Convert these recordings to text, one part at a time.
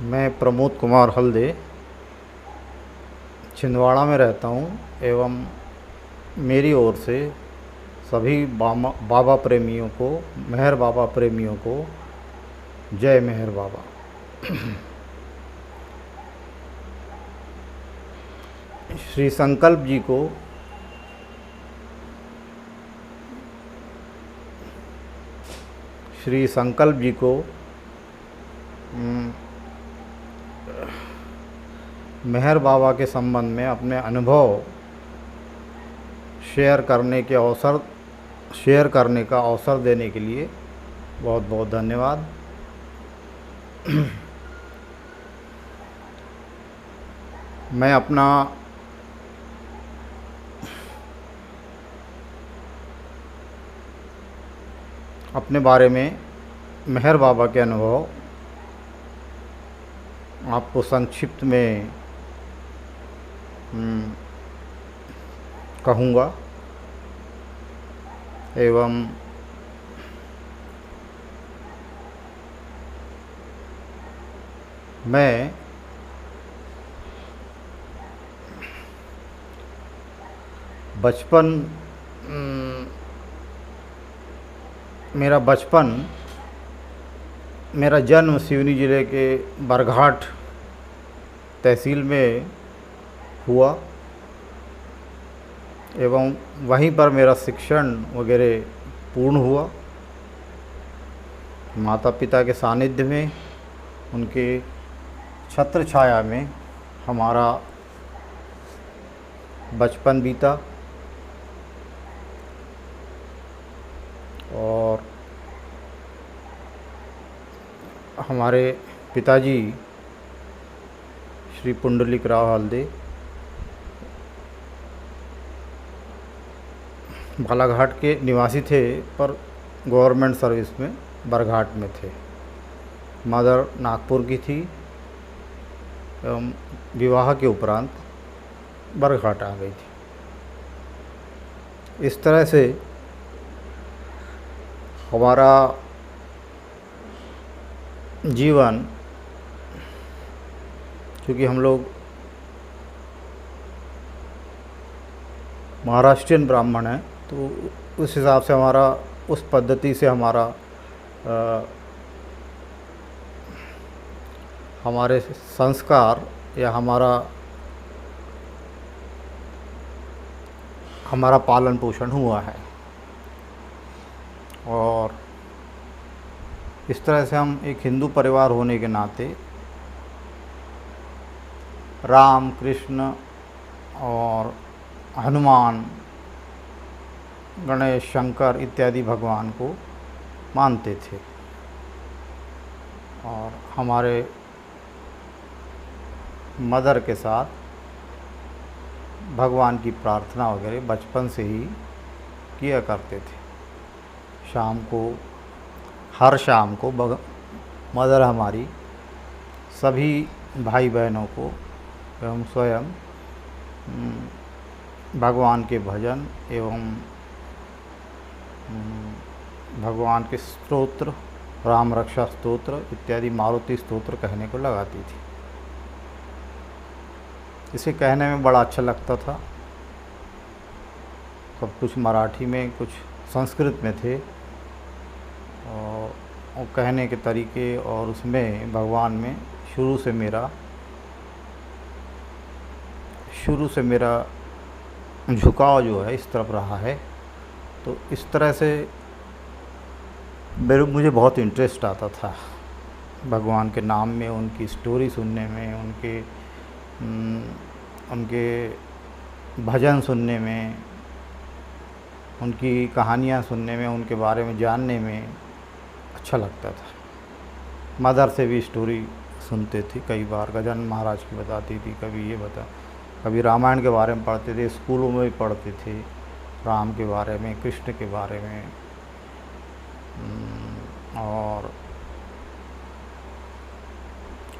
मैं प्रमोद कुमार हल्दे छिंदवाड़ा में रहता हूँ एवं मेरी ओर से सभी बाबा प्रेमियों को, मेहर बाबा प्रेमियों को जय मेहर बाबा। श्री संकल्प जी को मेहर बाबा के संबंध में अपने अनुभव शेयर करने का अवसर देने के लिए बहुत बहुत धन्यवाद। मैं अपने बारे में मेहर बाबा के अनुभव आपको संक्षिप्त में कहूँगा एवं मैं मेरा जन्म सिवनी ज़िले के बरघाट तहसील में हुआ एवं वहीं पर मेरा शिक्षण वगैरह पूर्ण हुआ। माता पिता के सानिध्य में, उनके छत्र छाया में हमारा बचपन बीता और हमारे पिताजी श्री पुंडलिक राव हल्दे बालाघाट के निवासी थे पर गवर्नमेंट सर्विस में बरघाट में थे। मदर नागपुर की थी एवं विवाह के उपरांत बरघाट आ गई थी। इस तरह से हमारा जीवन, क्योंकि हम लोग महाराष्ट्रियन ब्राह्मण हैं तो उस हिसाब से उस पद्धति से हमारे संस्कार या हमारा पालन पोषण हुआ है। और इस तरह से हम एक हिंदू परिवार होने के नाते राम, कृष्ण और हनुमान, गणेश, शंकर इत्यादि भगवान को मानते थे और हमारे मदर के साथ भगवान की प्रार्थना वगैरह बचपन से ही किया करते थे। हर शाम को मदर हमारी सभी भाई बहनों को एवं स्वयं भगवान के भजन एवं भगवान के स्तोत्र, राम रक्षा स्तोत्र इत्यादि मारुति स्तोत्र कहने को लगाती थी। इसे कहने में बड़ा अच्छा लगता था। सब कुछ मराठी में, कुछ संस्कृत में थे और कहने के तरीके और उसमें भगवान में शुरू से मेरा झुकाव जो है इस तरफ रहा है। तो इस तरह से मुझे बहुत इंटरेस्ट आता था भगवान के नाम में, उनकी स्टोरी सुनने में, उनके भजन सुनने में, उनकी कहानियाँ सुनने में, उनके बारे में जानने में अच्छा लगता था। मदर से भी स्टोरी सुनते थे, कई बार गजानन महाराज की बताती थी, कभी रामायण के बारे में पढ़ते थे, स्कूलों में भी पढ़ते थे राम के बारे में, कृष्ण के बारे में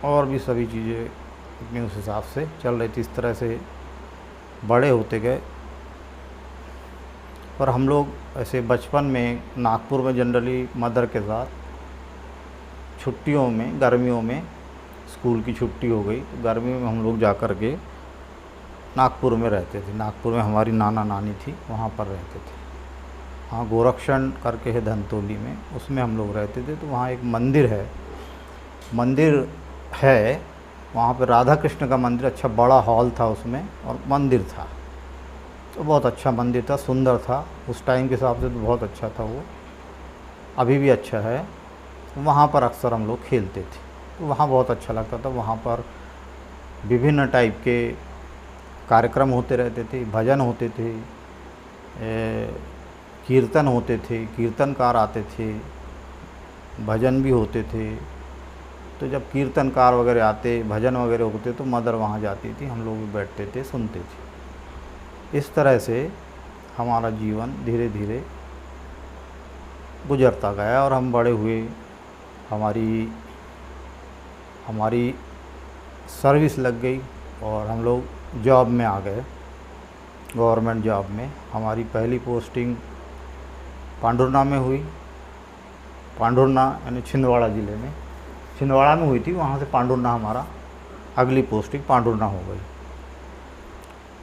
और भी सभी चीज़ें अपने उस हिसाब से चल रही थी। इस तरह से बड़े होते गए। पर हम लोग ऐसे बचपन में नागपुर में जनरली मदर के साथ छुट्टियों में, गर्मियों में स्कूल की छुट्टी हो गई तो गर्मी में हम लोग जा कर के नागपुर में रहते थे। नागपुर में हमारी नाना नानी थी, वहाँ पर रहते थे। हाँ, गोरक्षण करके है धनतोली में, उसमें हम लोग रहते थे। तो वहाँ एक मंदिर है वहाँ पे, राधा कृष्ण का मंदिर, अच्छा बड़ा हॉल था उसमें और मंदिर था। तो बहुत अच्छा मंदिर था, सुंदर था, उस टाइम के हिसाब से तो बहुत अच्छा था वो, अभी भी अच्छा है। वहाँ पर अक्सर हम लोग खेलते थे, तो वहाँ बहुत अच्छा लगता था। वहाँ पर विभिन्न टाइप के कार्यक्रम होते रहते थे, भजन होते थे, कीर्तन होते थे, कीर्तनकार आते थे, भजन भी होते थे। तो जब कीर्तनकार वगैरह आते, भजन वगैरह होते, तो मदर वहाँ जाती थी, हम लोग भी बैठते थे, सुनते थे। इस तरह से हमारा जीवन धीरे धीरे गुजरता गया और हम बड़े हुए। हमारी सर्विस लग गई और हम लोग जॉब में आ गए, गवर्नमेंट जॉब में। हमारी पहली पोस्टिंग पांडुरना में हुई। पांडुरना यानी छिंदवाड़ा ज़िले में, छिंदवाड़ा में हुई थी, वहाँ से पांडुरना हमारा अगली पोस्टिंग पांडुरना हो गई।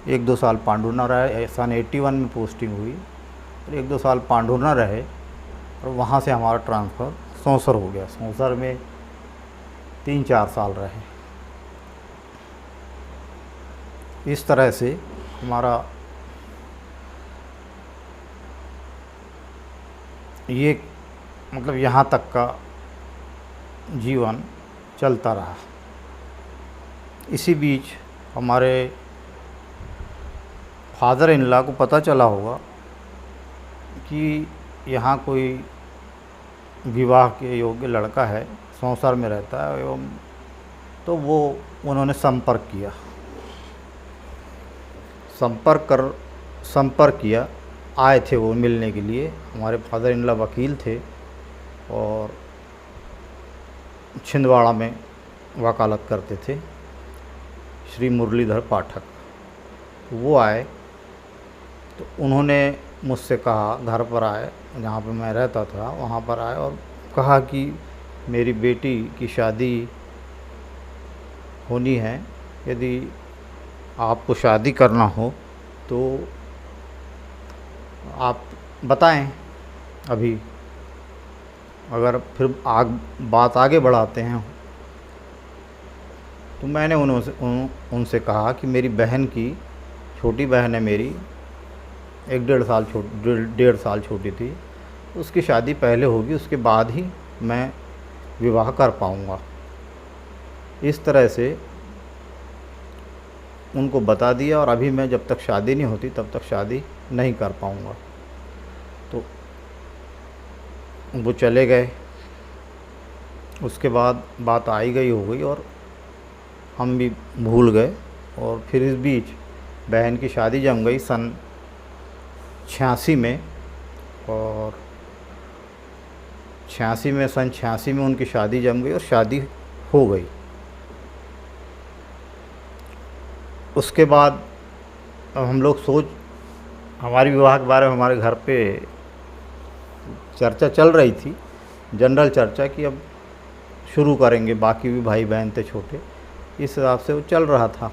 1-2 साल पांडुरना रहे, सन 81 में पोस्टिंग हुई और 1-2 साल पांडुरना रहे और वहाँ से हमारा ट्रांसफ़र सौंसर हो गया। सौंसर में 3-4 साल रहे। इस तरह से हमारा ये मतलब यहाँ तक का जीवन चलता रहा। इसी बीच हमारे फादर इन लॉ को पता चला होगा कि यहाँ कोई विवाह के योग्य लड़का है, सौंसर में रहता है एवं, तो उन्होंने संपर्क किया, आए थे वो मिलने के लिए। हमारे फादर इन लॉ वकील थे और छिंदवाड़ा में वकालत करते थे, श्री मुरलीधर पाठक। वो आए तो उन्होंने मुझसे कहा, घर पर आए, जहाँ पे मैं रहता था वहाँ पर आए और कहा कि मेरी बेटी की शादी होनी है, यदि आपको शादी करना हो तो आप बताएं। अभी अगर फिर बात आगे बढ़ाते हैं। तो मैंने उनसे कहा कि मेरी बहन की, छोटी बहन है मेरी, 1-1.5 साल छोटी थी, उसकी शादी पहले होगी, उसके बाद ही मैं विवाह कर पाऊँगा। इस तरह से उनको बता दिया और अभी मैं जब तक शादी नहीं होती तब तक शादी नहीं कर पाऊँगा। तो वो चले गए। उसके बाद बात आई गई हो गई और हम भी भूल गए। और फिर इस बीच बहन की शादी जम गई सन 86 में, और 86 में उनकी शादी जम गई और शादी हो गई। उसके बाद अब हम लोग हमारी विवाह के बारे में हमारे घर पे चर्चा चल रही थी, जनरल चर्चा, कि अब शुरू करेंगे, बाकी भी भाई बहन थे छोटे, इस हिसाब से वो चल रहा था।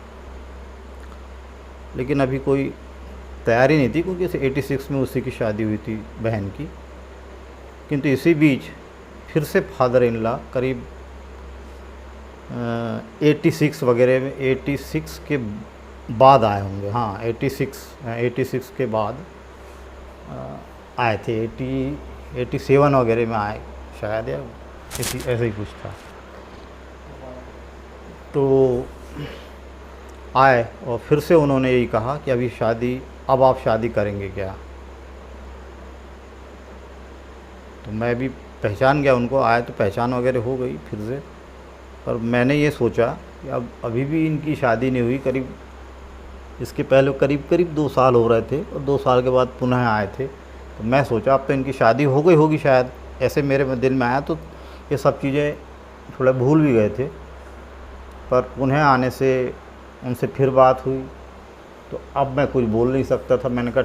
लेकिन अभी कोई तैयारी नहीं थी, क्योंकि 86 में उसी की शादी हुई थी बहन की। किंतु इसी बीच फिर से फादर इन लॉ करीब 86 वगैरह में, 86 के बाद आए होंगे। हाँ, 86 के बाद आए थे, 87 वगैरह में आए शायद, या ऐसे ही कुछ था। तो आए और फिर से उन्होंने यही कहा कि अब आप शादी करेंगे क्या। तो मैं भी पहचान गया उनको, आए तो पहचान वगैरह हो गई फिर से। पर मैंने ये सोचा कि अब अभी भी इनकी शादी नहीं हुई, इसके पहले करीब 2 साल हो रहे थे और 2 साल के बाद पुनः आए थे। तो मैं सोचा अब तो इनकी शादी हो गई होगी शायद, ऐसे मेरे दिल में आया। तो ये सब चीज़ें थोड़ा भूल भी गए थे। पर पुनः आने से उनसे फिर बात हुई, तो अब मैं कुछ बोल नहीं सकता था। मैंने कहा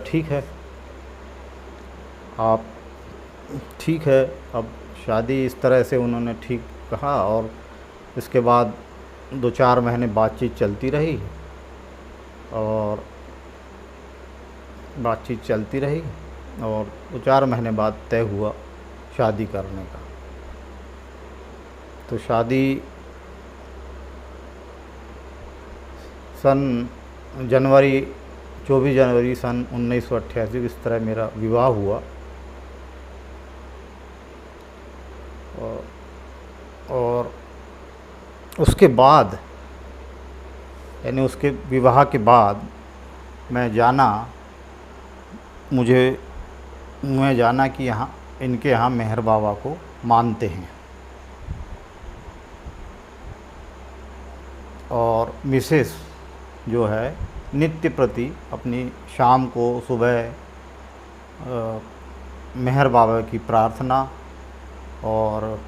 ठीक है, अब शादी, इस तरह से उन्होंने ठीक कहा। और इसके बाद 2-4 महीने बातचीत चलती रही और और 2-4 महीने बाद तय हुआ शादी करने का। तो शादी सन 24 जनवरी सन 1988 इस तरह मेरा विवाह हुआ। और उसके बाद यानी उसके विवाह के बाद मैं जाना कि यहाँ इनके यहाँ मेहर बाबा को मानते हैं। और मिसेस जो है नित्य प्रति अपनी शाम को सुबह मेहर बाबा की प्रार्थना और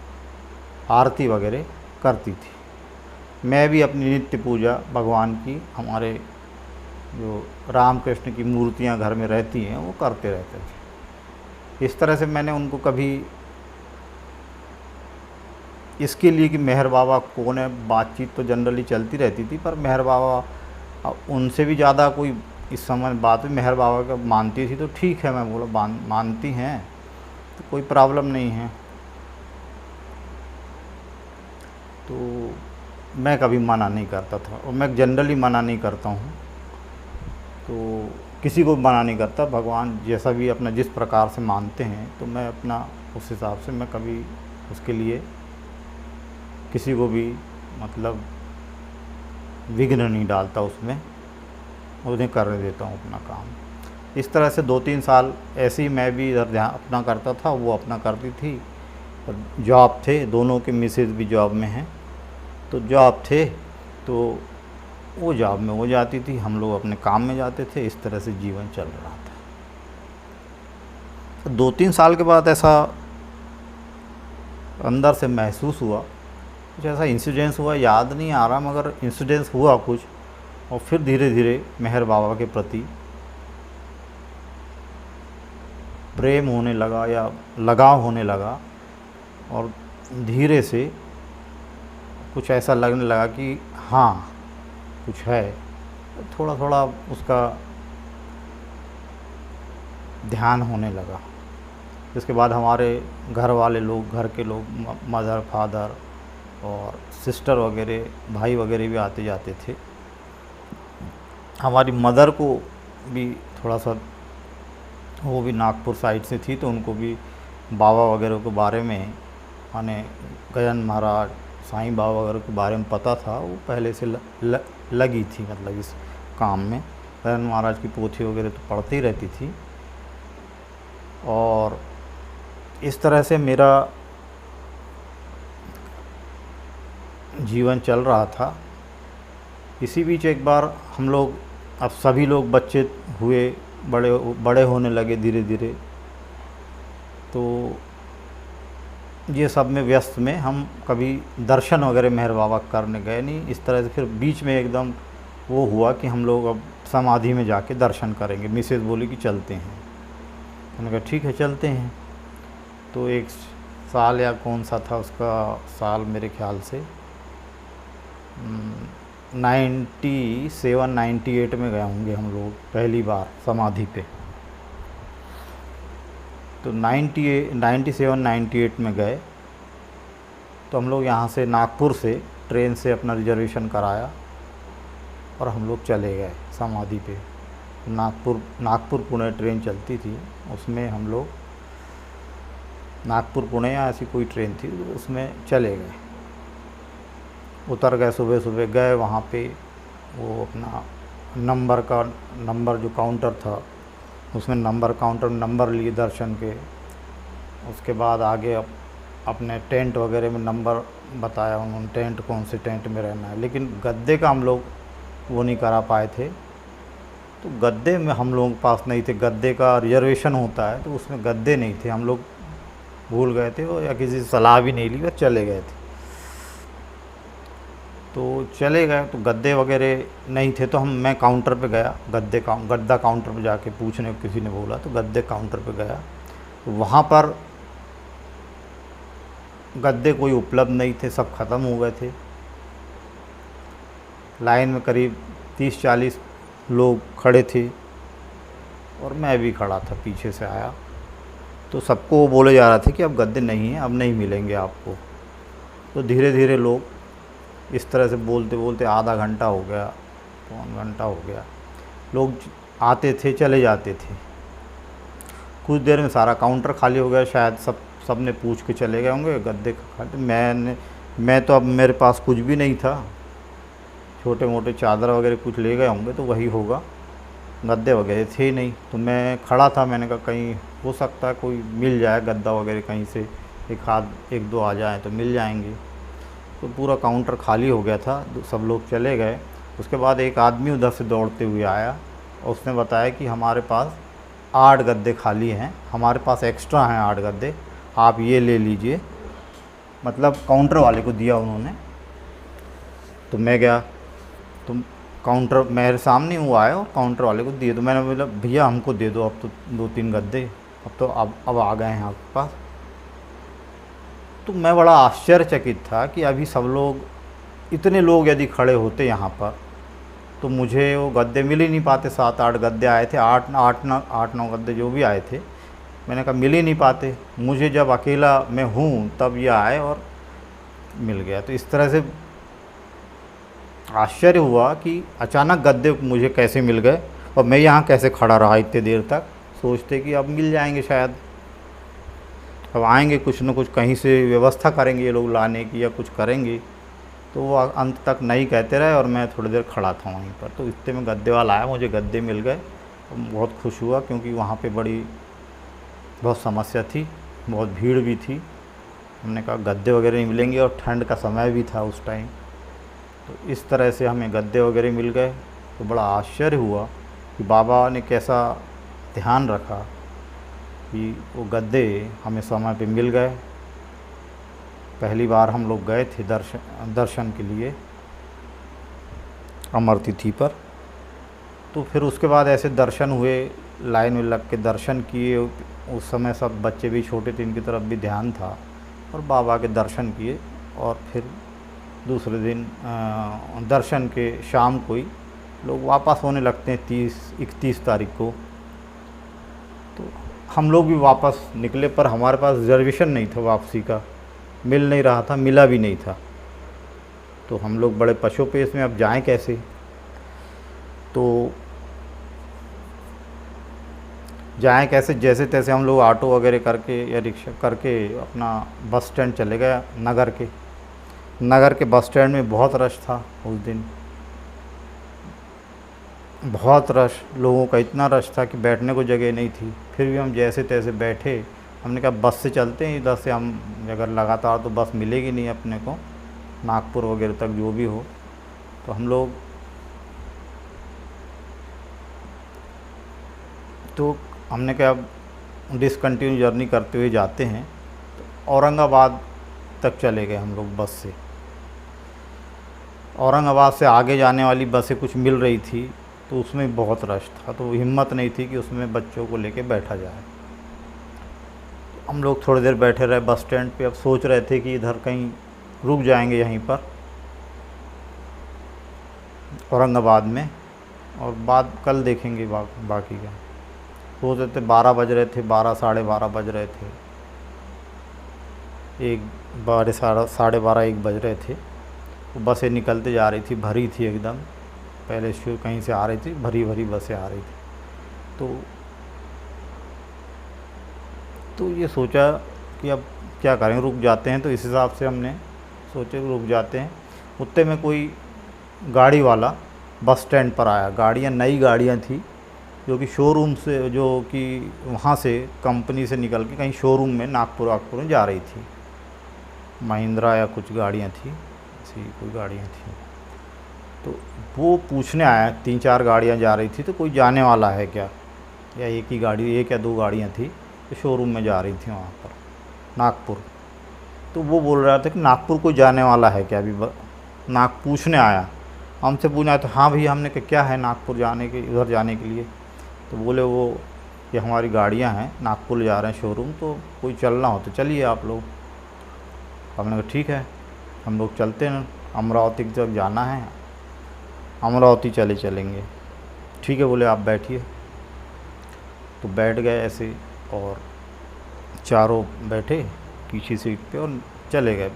आरती वगैरह करती थी। मैं भी अपनी नित्य पूजा भगवान की, हमारे जो राम कृष्ण की मूर्तियां घर में रहती हैं वो करते रहते थे। इस तरह से मैंने उनको कभी इसके लिए कि मेहर बाबा कौन है, बातचीत तो जनरली चलती रहती थी, पर मेहर बाबा उनसे भी ज़्यादा कोई इस समय बात में मेहर बाबा का मानती थी तो ठीक है, मैं बोला मानती हैं तो कोई प्रॉब्लम नहीं है। तो मैं कभी मना नहीं करता था और मैं जनरली मना नहीं करता हूँ, तो किसी को मना नहीं करता। भगवान जैसा भी अपना जिस प्रकार से मानते हैं तो मैं अपना उस हिसाब से मैं कभी उसके लिए किसी को भी मतलब विघ्न नहीं डालता, उसमें उन्हें करने देता हूँ अपना काम। इस तरह से 2-3 साल ऐसे ही मैं भी इधर ध्यान अपना करता था, वो अपना करती थी। और जॉब थे दोनों के, मिसेज भी जॉब में हैं, तो जॉब थे तो वो जॉब में हो जाती थी, हम लोग अपने काम में जाते थे। इस तरह से जीवन चल रहा था। तो 2-3 साल के बाद ऐसा अंदर से महसूस हुआ, कुछ ऐसा इंसिडेंस हुआ, याद नहीं आ रहा, मगर इंसिडेंस हुआ कुछ। और फिर धीरे धीरे मेहर बाबा के प्रति प्रेम होने लगा या लगाव होने लगा, और धीरे से कुछ ऐसा लगने लगा कि हाँ कुछ है। थोड़ा थोड़ा उसका ध्यान होने लगा। इसके बाद हमारे घर वाले लोग, घर के लोग, मदर फादर और सिस्टर वगैरह, भाई वगैरह भी आते जाते थे। हमारी मदर को भी थोड़ा सा, वो भी नागपुर साइड से थी, तो उनको भी बाबा वगैरह के बारे में, माने गजानन महाराज, साईं बाबा वगैरह के बारे में पता था। वो पहले से लगी थी मतलब इस काम में। गजानन महाराज की पोथी वगैरह तो पढ़ती रहती थी। और इस तरह से मेरा जीवन चल रहा था। इसी बीच एक बार हम लोग, अब सभी लोग बच्चे हुए, बड़े होने लगे धीरे धीरे, तो ये सब में व्यस्त में हम कभी दर्शन वगैरह मेहर बाबा करने गए नहीं। इस तरह से फिर बीच में एकदम वो हुआ कि हम लोग अब समाधि में जाके दर्शन करेंगे। मिसेज बोली कि चलते हैं। मैंने कहा ठीक है चलते हैं। तो एक साल या कौन सा था उसका साल, मेरे ख्याल से 97-98 में गए होंगे हम लोग पहली बार समाधि पे। तो 97-98 में गए। तो हम लोग यहाँ से नागपुर से ट्रेन से अपना रिजर्वेशन कराया और हम लोग चले गए समाधि पे। नागपुर पुणे ट्रेन चलती थी, उसमें हम लोग नागपुर पुणे या ऐसी कोई ट्रेन थी, उसमें चले गए। उतर गए, सुबह सुबह गए वहाँ पे। वो अपना नंबर जो काउंटर था, उसमें नंबर लिए दर्शन के। उसके बाद आगे अपने टेंट वगैरह में नंबर बताया उन्होंने, टेंट कौन से टेंट में रहना है। लेकिन गद्दे का हम लोग वो नहीं करा पाए थे, तो गद्दे में हम लोगों के पास नहीं थे। गद्दे का रिजर्वेशन होता है तो उसमें गद्दे नहीं थे, हम लोग भूल गए थे या किसी से सलाह भी नहीं ली और चले गए थे। तो चले गए तो गद्दे वगैरह नहीं थे, तो मैं काउंटर पे गया, गद्दा काउंटर पे जाके पूछने को किसी ने बोला, तो गद्दे काउंटर पे गया। तो वहाँ पर गद्दे कोई उपलब्ध नहीं थे, सब ख़त्म हो गए थे। लाइन में करीब 30-40 लोग खड़े थे और मैं भी खड़ा था, पीछे से आया। तो सबको वो बोले जा रहा था कि अब गद्दे नहीं हैं, अब नहीं मिलेंगे आपको। तो धीरे धीरे लोग इस तरह से बोलते बोलते आधा घंटा हो गया, पौन घंटा हो गया, लोग आते थे चले जाते थे। कुछ देर में सारा काउंटर खाली हो गया, शायद सब ने पूछ के चले गए होंगे गद्दे खाली। मैं तो अब मेरे पास कुछ भी नहीं था, छोटे मोटे चादर वगैरह कुछ ले गए होंगे तो वही होगा, गद्दे वगैरह थे ही नहीं। तो मैं खड़ा था, मैंने कहा कहीं हो सकता है कोई मिल जाए गद्दा वगैरह, कहीं से एक दो आ जाए तो मिल जाएंगे। तो पूरा काउंटर खाली हो गया था, सब लोग चले गए। उसके बाद एक आदमी उधर से दौड़ते हुए आया और उसने बताया कि हमारे पास 8 गद्दे खाली हैं, हमारे पास एक्स्ट्रा हैं 8 गद्दे, आप ये ले लीजिए। मतलब काउंटर वाले को दिया उन्होंने। तो मैं गया, तो काउंटर मेरे सामने वो आया और काउंटर वाले को दिए। तो मैंने बोला भैया हमको दे दो, अब तो 2-3 गद्दे अब आ गए हैं आपके पास। तो मैं बड़ा आश्चर्यचकित था कि अभी सब लोग, इतने लोग यदि खड़े होते यहाँ पर तो मुझे वो गद्दे मिल ही नहीं पाते। 7-8 गद्दे आए थे, 8-9 गद्दे जो भी आए थे, मैंने कहा मिल ही नहीं पाते। मुझे जब अकेला मैं हूँ तब ये आए और मिल गया। तो इस तरह से आश्चर्य हुआ कि अचानक गद्दे मुझे कैसे मिल गए और मैं यहाँ कैसे खड़ा रहा इतने देर तक, सोचते कि अब मिल जाएंगे शायद, अब आएंगे कुछ न कुछ, कहीं से व्यवस्था करेंगे ये लोग लाने की या कुछ करेंगे। तो वो अंत तक नहीं कहते रहे और मैं थोड़ी देर खड़ा था वहीं पर। तो इतने में गद्दे वाला आया, मुझे गद्दे मिल गए। बहुत खुश हुआ क्योंकि वहाँ पे बहुत समस्या थी, बहुत भीड़ भी थी। हमने कहा गद्दे वगैरह नहीं मिलेंगे और ठंड का समय भी था उस टाइम। तो इस तरह से हमें गद्दे वगैरह मिल गए। तो बड़ा आश्चर्य हुआ कि बाबा ने कैसा ध्यान रखा कि वो गद्दे हमें समय पे मिल गए। पहली बार हम लोग गए थे दर्शन के लिए अमर तिथि पर। तो फिर उसके बाद ऐसे दर्शन हुए, लाइन में लग के दर्शन किए। उस समय सब बच्चे भी छोटे थे, इनकी तरफ भी ध्यान था और बाबा के दर्शन किए। और फिर दूसरे दिन दर्शन के शाम को ही लोग वापस होने लगते हैं 31 तारीख को। तो हम लोग भी वापस निकले, पर हमारे पास रिजर्वेशन नहीं था वापसी का, मिल नहीं रहा था, मिला भी नहीं था। तो हम लोग बड़े पशोपेश में, अब जाएं कैसे। तो जाएं कैसे, जैसे तैसे हम लोग ऑटो वगैरह करके या रिक्शा करके अपना बस स्टैंड चले गए। नगर के बस स्टैंड में बहुत रश था उस दिन, बहुत रश, लोगों का इतना रश था कि बैठने को जगह नहीं थी। फिर भी हम जैसे तैसे बैठे। हमने कहा बस से चलते हैं, इधर से हम अगर लगातार तो बस मिलेगी नहीं अपने को नागपुर वगैरह तक जो भी हो। तो हम लोग हमने कहा अब डिसकंटिन्यू जर्नी करते हुए जाते हैं। तो औरंगाबाद तक चले गए हम लोग बस से। औरंगाबाद से आगे जाने वाली बसें कुछ मिल रही थी, तो उसमें बहुत रश था, तो हिम्मत नहीं थी कि उसमें बच्चों को लेके बैठा जाए। हम लोग थोड़ी देर बैठे रहे बस स्टैंड पे। अब सोच रहे थे कि इधर कहीं रुक जाएंगे यहीं पर औरंगाबाद में, और बाद कल देखेंगे बाकी का। सोच रहे थे 12 बज रहे थे, 12 साढ़े 12 बज रहे थे, 12:30 1 बज रहे थे। तो बसें निकलते जा रही थी, भरी थी एकदम, पहले से कहीं से आ रही थी, भरी भरी बसें आ रही थी। तो ये सोचा कि अब क्या करें, रुक जाते हैं। तो इस हिसाब से हमने सोचे रुक जाते हैं। उतने में कोई गाड़ी वाला बस स्टैंड पर आया। गाड़ियाँ नई गाड़ियाँ थी जो कि शोरूम से, जो कि वहाँ से कंपनी से निकल के कहीं शोरूम में नागपुर में जा रही थी। महिंद्रा या कुछ गाड़ियाँ थी, ऐसी कोई गाड़ियाँ थी। तो वो पूछने आया, 3-4 गाड़ियाँ जा रही थी, तो कोई जाने वाला है क्या, या एक ही गाड़ी, 1 या 2 गाड़ियाँ थी तो शोरूम में जा रही थी वहाँ पर नागपुर। तो वो बोल रहा था कि नागपुर कोई जाने वाला है क्या, अभी पूछने आया, हमसे पूछना है। तो हाँ भैया, हमने कहा क्या है नागपुर जाने के, उधर जाने के लिए। तो बोले ये हमारी गाड़ियाँ हैं, नागपुर जा रहे हैं शोरूम, तो कोई चलना हो तो चलिए आप लोग। हमने कहा ठीक है, हम लोग चलते हैं, अमरावती तक जाना है, अमरावती चलेंगे। ठीक है बोले, आप बैठिए। तो बैठ गए ऐसे, और चारों बैठे पीछे सीट पे और चले गए।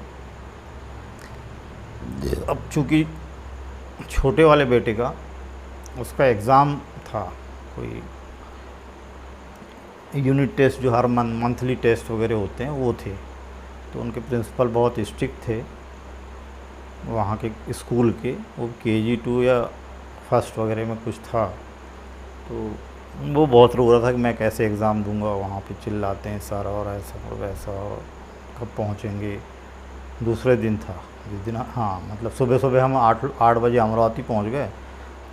अब चूँकि छोटे वाले बेटे का उसका एग्ज़ाम था, कोई यूनिट टेस्ट जो हर मंथली टेस्ट वगैरह होते हैं वो थे। तो उनके प्रिंसिपल बहुत स्ट्रिक्ट थे वहाँ के स्कूल के, वो KG 2 या फर्स्ट वगैरह में कुछ था। तो वो बहुत रो रहा था कि मैं कैसे एग्ज़ाम दूंगा, वहाँ पे चिल्लाते हैं सारा और ऐसा और वैसा, और कब पहुँचेंगे। दूसरे दिन था जिस दिन, हाँ मतलब सुबह सुबह हम 8 बजे अमरावती पहुँच गए,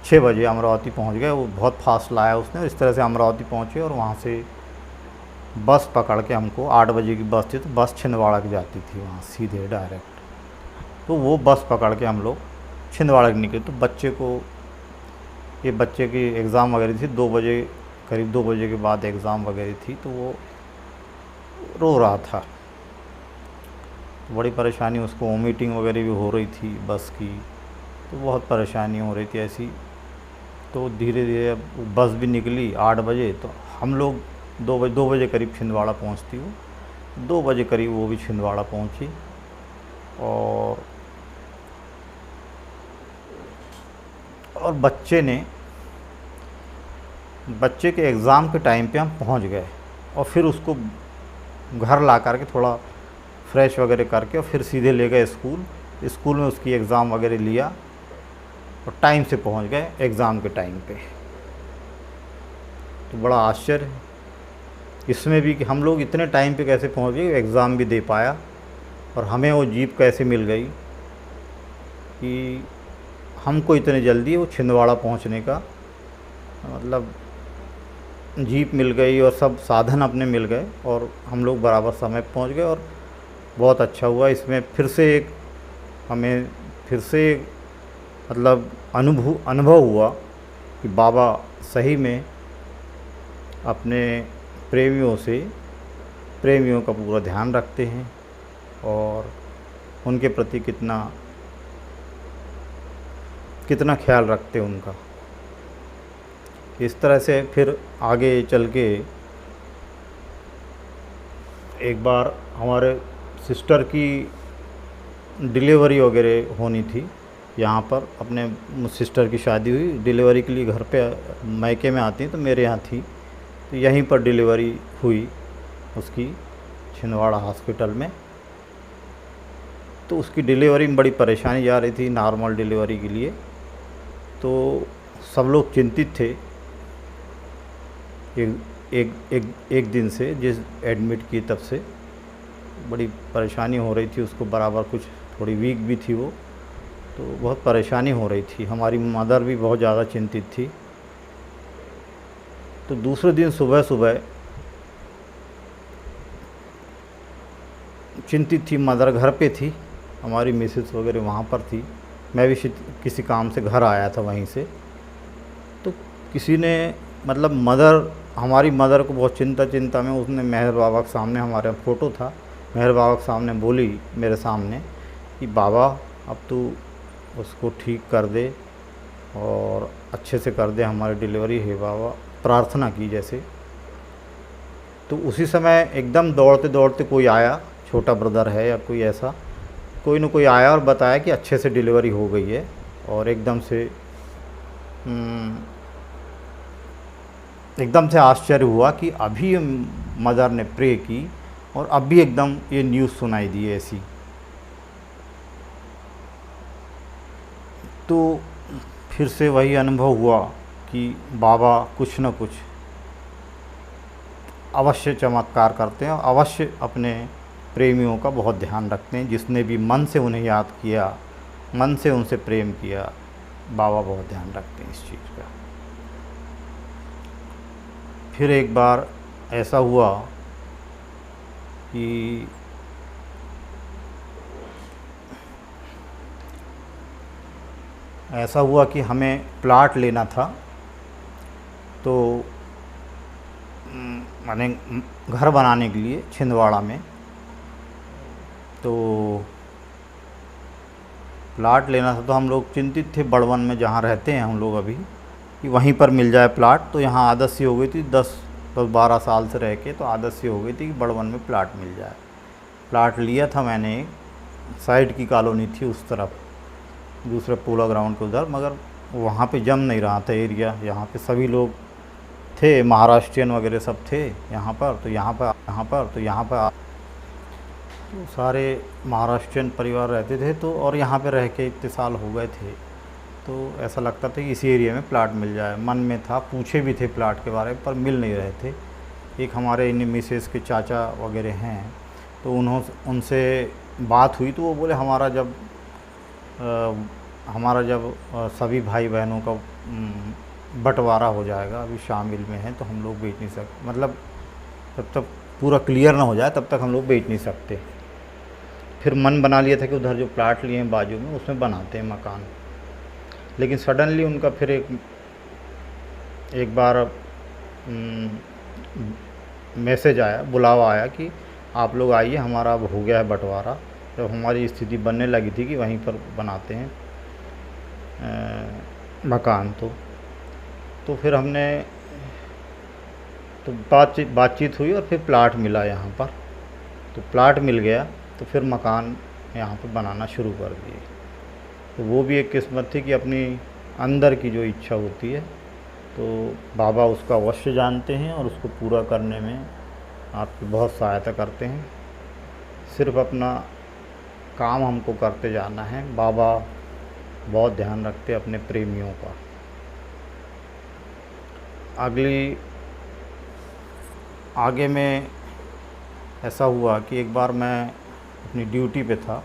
6 बजे अमरावती पहुँच गए। वो बहुत फास्ट लाया उसने, इस तरह से अमरावती पहुँचे और वहाँ से बस पकड़ के हमको 8 बजे की बस थी, तो बस छिंदवाड़ा की जाती थी वहाँ सीधे डायरेक्ट। तो वो बस पकड़ के हम लोग छिंदवाड़ा की निकले। तो बच्चे की एग्ज़ाम वगैरह थी 2 बजे, करीब 2 बजे के बाद एग्ज़ाम वगैरह थी। तो वो रो रहा था, बड़ी परेशानी, उसको वोमिटिंग वगैरह भी हो रही थी बस की, तो बहुत परेशानी हो रही थी ऐसी। तो धीरे धीरे अब बस भी निकली 8 बजे, तो हम लोग 2 बजे करीब छिंदवाड़ा पहुंचती हूँ, 2 बजे करीब वो भी छिंदवाड़ा पहुंची। और बच्चे के एग्ज़ाम के टाइम पे हम पहुंच गए, और फिर उसको घर ला करके थोड़ा फ्रेश वगैरह करके और फिर सीधे ले गए स्कूल में उसकी एग्ज़ाम वगैरह लिया, और टाइम से पहुंच गए एग्ज़ाम के टाइम पे। तो बड़ा आश्चर्य इसमें भी कि हम लोग इतने टाइम पे कैसे पहुंच गए, एग्ज़ाम भी दे पाया, और हमें वो जीप कैसे मिल गई कि हमको इतने जल्दी वो छिंदवाड़ा पहुंचने का, मतलब जीप मिल गई और सब साधन अपने मिल गए, और हम लोग बराबर समय पर पहुँच गए। और बहुत अच्छा हुआ। इसमें हमें फिर से मतलब अनुभव हुआ कि बाबा सही में अपने प्रेमियों का पूरा ध्यान रखते हैं, और उनके प्रति कितना ख्याल रखते हैं उनका। इस तरह से फिर आगे चल के एक बार हमारे सिस्टर की डिलीवरी वगैरह होनी थी यहाँ पर, अपने सिस्टर की शादी हुई, डिलीवरी के लिए घर पे मायके में आती हैं, तो मेरे यहाँ थी, तो यहीं पर डिलीवरी हुई उसकी छिंदवाड़ा हॉस्पिटल में। तो उसकी डिलीवरी में बड़ी परेशानी जा रही थी नॉर्मल डिलीवरी के लिए, तो सब लोग चिंतित थे एक दिन से, जिस एडमिट की तब से बड़ी परेशानी हो रही थी उसको, बराबर कुछ थोड़ी वीक भी थी वो, तो बहुत परेशानी हो रही थी। हमारी मदर भी बहुत ज़्यादा चिंतित थी। तो दूसरे दिन सुबह चिंतित थी, मदर घर पे थी, हमारी मिसेस वगैरह वहाँ पर थी, मैं भी किसी काम से घर आया था वहीं से। तो किसी ने मतलब हमारी मदर को बहुत चिंता में उसने मेहर बाबा के सामने, हमारा फ़ोटो था, मेहर बाबा के सामने बोली मेरे सामने कि बाबा अब तू उसको ठीक कर दे और अच्छे से कर दे हमारी डिलीवरी, है बाबा, प्रार्थना की जैसे। तो उसी समय एकदम दौड़ते कोई आया, छोटा ब्रदर है या कोई ऐसा, कोई न कोई आया और बताया कि अच्छे से डिलीवरी हो गई है। और एकदम से आश्चर्य हुआ कि अभी मदर ने प्रे की और अभी एकदम ये न्यूज़ सुनाई दी ऐसी। तो फिर से वही अनुभव हुआ कि बाबा कुछ न कुछ अवश्य चमत्कार करते हैं और अवश्य अपने प्रेमियों का बहुत ध्यान रखते हैं। जिसने भी मन से उन्हें याद किया, मन से उनसे प्रेम किया, बाबा बहुत ध्यान रखते हैं इस चीज़ का। फिर एक बार ऐसा हुआ कि हमें प्लाट लेना था, तो माने घर बनाने के लिए छिंदवाड़ा में। तो प्लाट लेना था तो हम लोग चिंतित थे बड़वन में जहाँ रहते हैं हम लोग अभी, कि वहीं पर मिल जाए प्लाट। तो यहाँ आदत सी हो गई थी 10-12 साल से रह के, तो आदत सी हो गई थी कि बड़वन में प्लाट मिल जाए। प्लाट लिया था मैंने, साइड की कॉलोनी थी उस तरफ, दूसरे पोला ग्राउंड के उधर, मगर वहाँ पे जम नहीं रहा था एरिया। यहाँ पे सभी लोग थे, महाराष्ट्रियन वगैरह सब थे यहाँ पर, तो यहाँ पर तो सारे महाराष्ट्रियन परिवार रहते थे। तो और यहाँ पे रह के इतने साल हो गए थे, तो ऐसा लगता था कि इसी एरिया में प्लाट मिल जाए। मन में था, पूछे भी थे प्लाट के बारे में, पर मिल नहीं रहे थे। एक हमारे इन मिसेस के चाचा वगैरह हैं, तो उनसे बात हुई, तो वो बोले हमारा जब सभी भाई बहनों का बंटवारा हो जाएगा, अभी शामिल में है, तो हम लोग बेच नहीं सकते, मतलब जब तक पूरा क्लियर ना हो जाए तब तक हम लोग बेच नहीं सकते। फिर मन बना लिया था कि उधर जो प्लाट लिए हैं बाजू में, उसमें बनाते हैं मकान। लेकिन सडनली उनका फिर एक बार मैसेज आया, बुलावा आया कि आप लोग आइए, हमारा अब हो गया है बंटवारा। जब हमारी स्थिति बनने लगी थी कि वहीं पर बनाते हैं मकान, तो फिर हमने तो बातचीत हुई और फिर प्लाट मिला यहाँ पर। तो प्लाट मिल गया तो फिर मकान यहाँ पर बनाना शुरू कर दिए। तो वो भी एक किस्मत थी कि अपनी अंदर की जो इच्छा होती है, तो बाबा उसका अवश्य जानते हैं और उसको पूरा करने में आपकी बहुत सहायता करते हैं। सिर्फ अपना काम हमको करते जाना है। बाबा बहुत ध्यान रखते अपने प्रेमियों का। आगे में ऐसा हुआ कि एक बार मैं अपनी ड्यूटी पे था,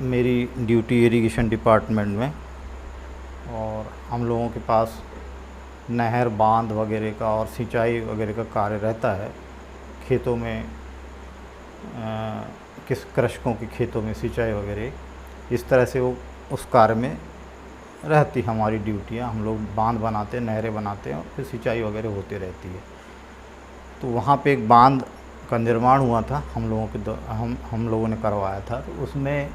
मेरी ड्यूटी इरिगेशन डिपार्टमेंट में, और हम लोगों के पास नहर बांध वगैरह का और सिंचाई वगैरह का कार्य रहता है। खेतों में किस कृषकों के खेतों में सिंचाई वगैरह, इस तरह से वो उस कार्य में रहती हमारी ड्यूटियाँ। हम लोग बांध बनाते हैं, नहरें बनाते हैं और फिर सिंचाई वगैरह होती रहती है। तो वहाँ पे एक बांध का निर्माण हुआ था, हम लोगों ने करवाया था। तो उसमें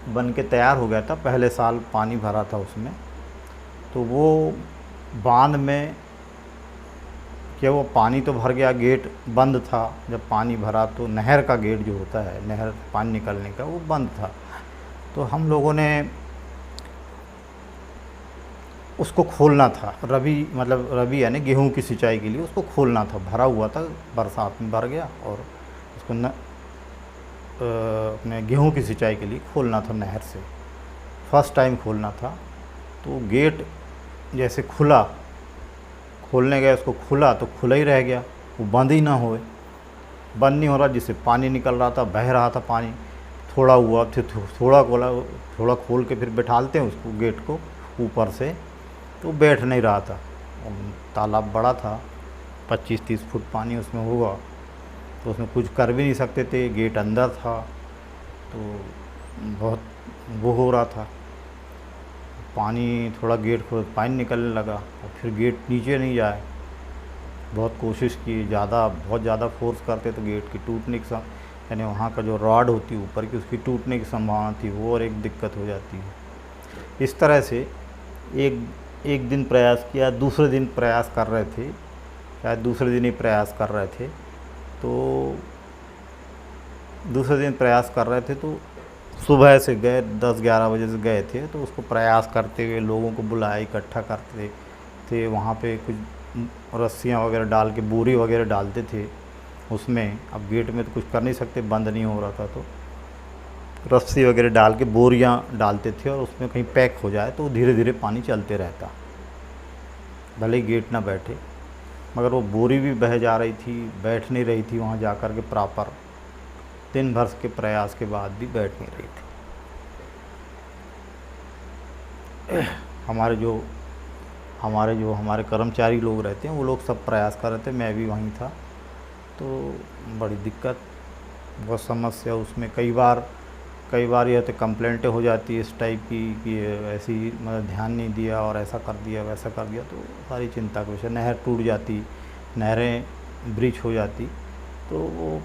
बन के तैयार हो गया था, पहले साल पानी भरा था उसमें। तो वो बांध में क्या, वो पानी तो भर गया, गेट बंद था। जब पानी भरा तो नहर का गेट जो होता है, नहर पानी निकलने का, वो बंद था। तो हम लोगों ने उसको खोलना था। रबी यानी गेहूं की सिंचाई के लिए उसको खोलना था। भरा हुआ था, बरसात में भर गया, और उसको अपने गेहूं की सिंचाई के लिए खोलना था नहर से। फर्स्ट टाइम खोलना था। तो गेट जैसे खुला, खोलने गया, उसको खुला तो खुला ही रह गया, वो बंद ही ना होए, बंद नहीं हो रहा, जिससे पानी निकल रहा था, बह रहा था पानी। थोड़ा हुआ, फिर थोड़ा खोल के फिर बैठालते हैं उसको, गेट को ऊपर से, तो बैठ नहीं रहा था। तालाब बड़ा था, 25-30 फुट पानी उसमें होगा, तो उसमें कुछ कर भी नहीं सकते थे। गेट अंदर था, तो बहुत वो हो रहा था, पानी थोड़ा गेट खोल, पानी निकलने लगा, और फिर गेट नीचे नहीं जाए। बहुत कोशिश की, बहुत ज़्यादा फोर्स करते तो गेट की टूटने की यानी वहाँ का जो रॉड होती है ऊपर की, उसकी टूटने की संभावना थी, वो और एक दिक्कत हो जाती है। इस तरह से एक दिन प्रयास किया, दूसरे दिन प्रयास कर रहे थे, शायद दूसरे दिन ही प्रयास कर रहे थे। तो दूसरे दिन प्रयास कर रहे थे, तो सुबह से गए, 10-11 बजे से गए थे। तो उसको प्रयास करते हुए लोगों को बुलाया, इकट्ठा करते थे। वहाँ पे कुछ रस्सियाँ वगैरह डाल के, बोरी वगैरह डालते थे उसमें। अब गेट में तो कुछ कर नहीं सकते, बंद नहीं हो रहा था, तो रस्सी वगैरह डाल के बोरियां डालते थे, और उसमें कहीं पैक हो जाए तो धीरे धीरे पानी चलते रहता, भले ही गेट ना बैठे। मगर वो बोरी भी बह जा रही थी, बैठ नहीं रही थी वहाँ जा कर के प्रॉपर। दिन भर के प्रयास के बाद भी बैठ नहीं रही थी। हमारे कर्मचारी लोग रहते हैं, वो लोग सब प्रयास कर रहे थे, मैं भी वहीं था। तो बड़ी दिक्कत, बहुत समस्या उसमें। कई बार यह तो कंप्लेंटें हो जाती है इस टाइप की कि ऐसी, मतलब ध्यान नहीं दिया और ऐसा कर दिया वैसा कर दिया, तो सारी चिंता का विषय। नहर टूट जाती, नहरें ब्रीच हो जाती, तो वो